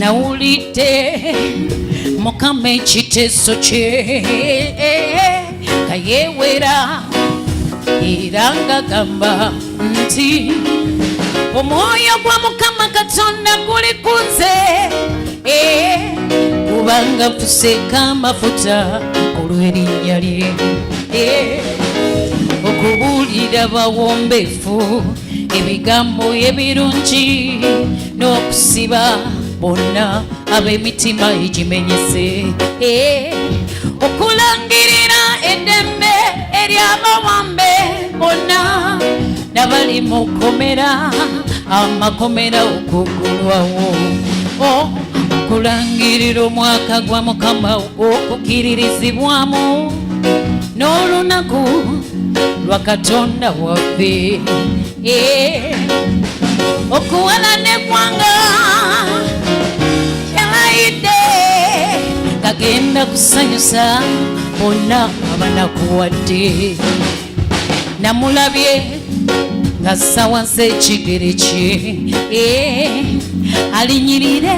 nawulidde Mukama ekiteeso kye nga yeewera era ng'agamba nti omwoyo gwa Mukama Katonda guli ku nze kubanga nfuseeko amafuta olw'erinnya lye okubuulira bawombeefu ebigambo ebirungi n'okusiba bonna ab'emitima egimenyese okulangirira eddembe ery'abawambe bonna n'abali mu kkomera amakomera okuggulwawo okulangirira omwaka gwa Mukama okukiririzibwamu n'olunaku lwa Katonda waffe okuwalana eggwanga yalayidde kagenda kusanyusa bonna abanakuwadde namulabye ng'assa wansi ekigere kye alinyirire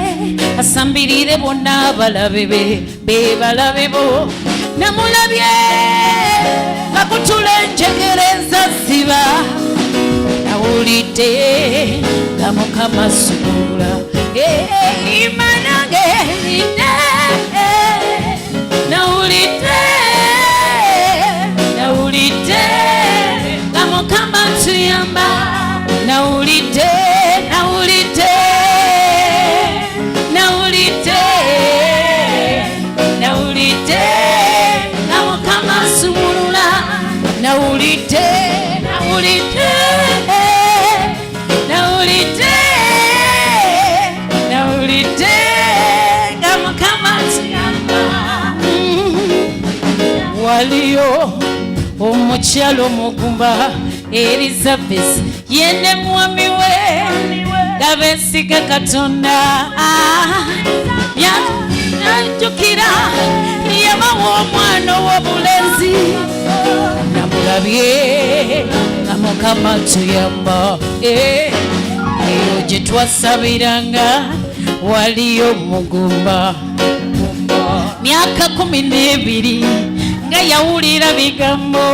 asambirire bonna abalabe be balabe bo namulabye ngakutula enjegere enzazziba nawulidde nga Mukama asumulula imanange lide nawulidde nga Mukama atuyamba nawulidde nga Mukama asumulula nawulidde nga Mukama atuyamba waliyo omukyalo omugumba Elizabeth yene mwami we gabesiga Katonda yanjukira yabawa omwana ow'obulenzi namulabye nga Mukama atuyamba eyo gye twasabiranga waliyo omugumba myaka 12 nga yawulira bigambo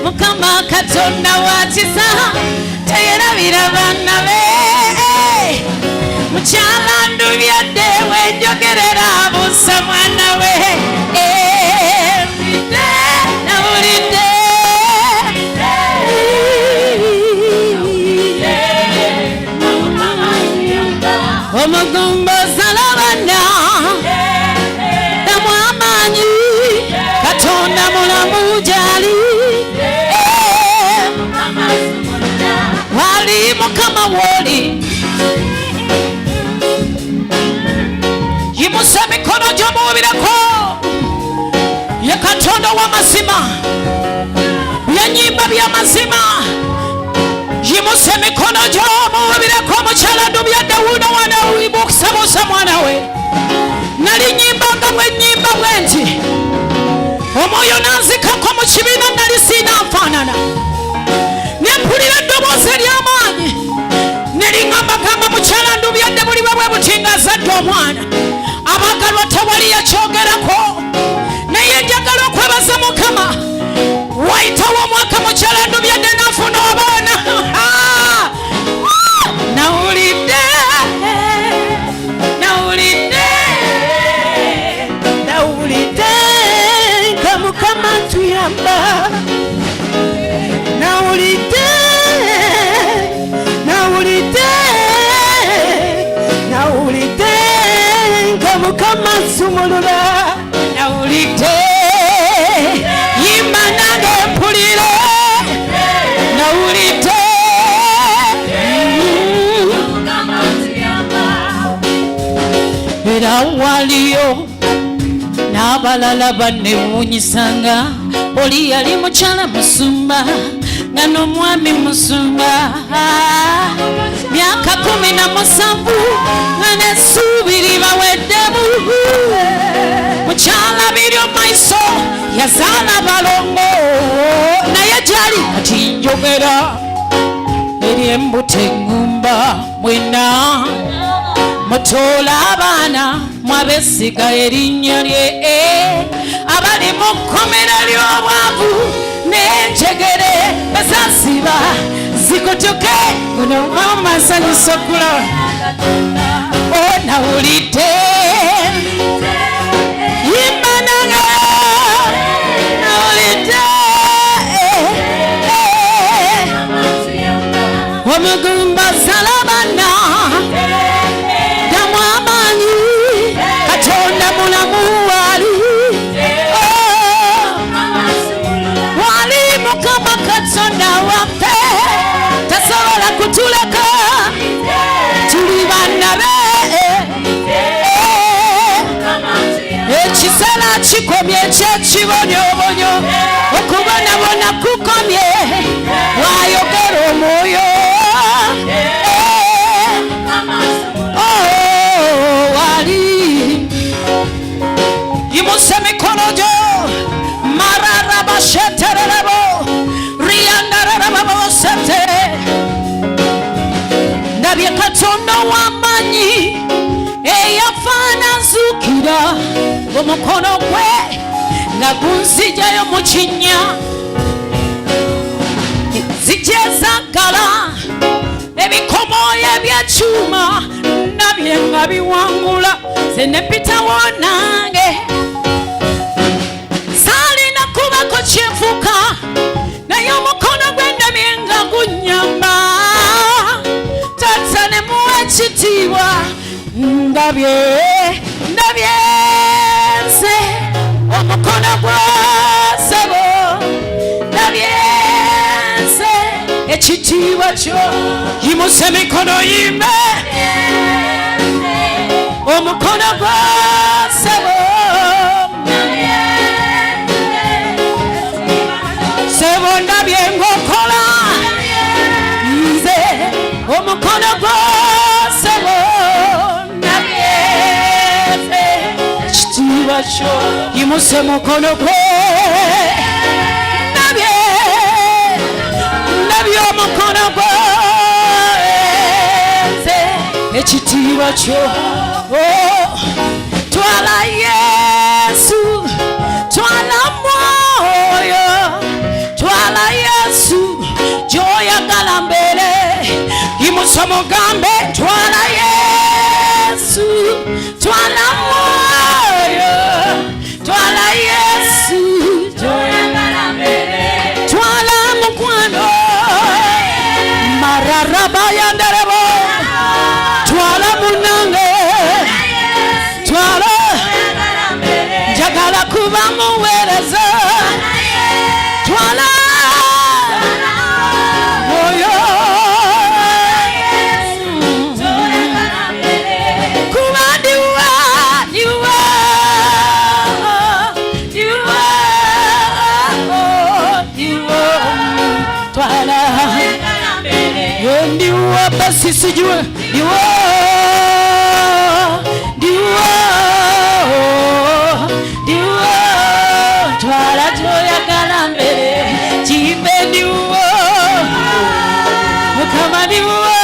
Mukama Katonda wa kisa teyerabira baana be mukyala ndubyadde wenjogerera busa mwana we nawulidde omugumba salabana namwamanyi Katonda mulamu jali wali Mukama woli yimusa emikono gy'omuwubirako ye Katonda w'amazima yenyimba by'amazima yimusa emikono gy'omuwubirako omukyala ndubyadde wuno wana wiba okusabuusa mwana we nali nyimbanga bwennyimba bwe nti omwoyo nanzikako mu kibiina nali siina nfaanana nempulira eddoboozi ery'amaanyi neliŋambagamba mukyala ndubyadde buli bwe bwe buti ng'azadde omwana abagalwa tewali yakyogerako naye njagala okwebaza Mukama wayitawo omwaka mukyala ndubyadde nafuna abaana nawulidde nga Mukama atuyamba nawulidde nga Mukama asumulula nawulidde yimba nange mpulire nawulidde era waliyo n'abalala bannewuunyisanga oli yali mukyala musumba nga n'omwami musumba myaka 17 nga n'essuubi libaweddemu mukyala biryo maiso yazaala balongo naye gyali kati njogera ery'embuto eŋŋumba mwena mutola abaana mwabesiga erinnya lye abali mu kkomera ly'obwavu n'enjegere ezasiba zikutuke guno amasanyusa okulaba onawulidde yimba nange nawulidde omugumba salabana damu amaanyi katonda mulamu wali wali mukama katonda waffe tasobola kutuleka tuli bannabe ekiseera kikomye ekyekibonyobonyo okubonabona kukomye wayogera omwoyo wali yimuse emikono gyo mararabashetererebo riyandararababosete ndabye katonda w'amaanyi eyafaana nzuukira omukono gwe nga gunzijayo mu kinnya zijja ezaggala ebikomoyo ebyekyuma nabye nga biwangula ze ne mpitawo nange saalina kubako kyenfuka naye omukono gwe ndabye nga gunnyamba tata ne muwa ekitiibwa ndabye nze omukono gwa ssebo ndabye nze ekitiibwa kyo yimusa emikono yimbe omukono gwa ssebo ssebo ndabye ng'okola nze omukono gwa ssebo ndabye nze ekitiibwa kyo yimusa omukono gwe ndabye omukono gwe nze ekitiibwa kyo twala Yesu twala mwoyo twala Yesu gy'oyagala mbeere yimusa mugambe twala Yesu twala mwoyo twala Yesu gy'oyagala mbeere twala mukwano mararabayanderebo twala munange twala njagala kuba muweereza twala oyo kuba ndiwa twala ndiwa basi sijue ndiwa twala gyoyagala mbere kimbe ndiwa mukama ndiwa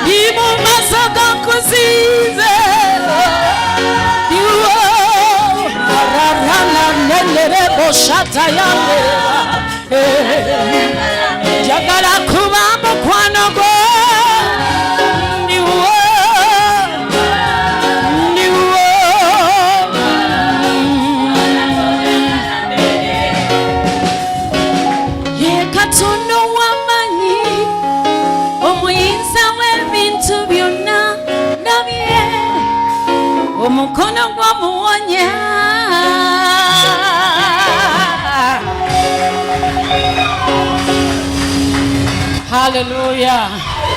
ndi mu maaso gankuzize ndiwa ararana nenderebo shata yange njagala kuba mukwano gwe ndiwo ye katonda w'amaanyi omuyinza w'ebintu byonna ndabye omukono gwamuwonya Hallelujah.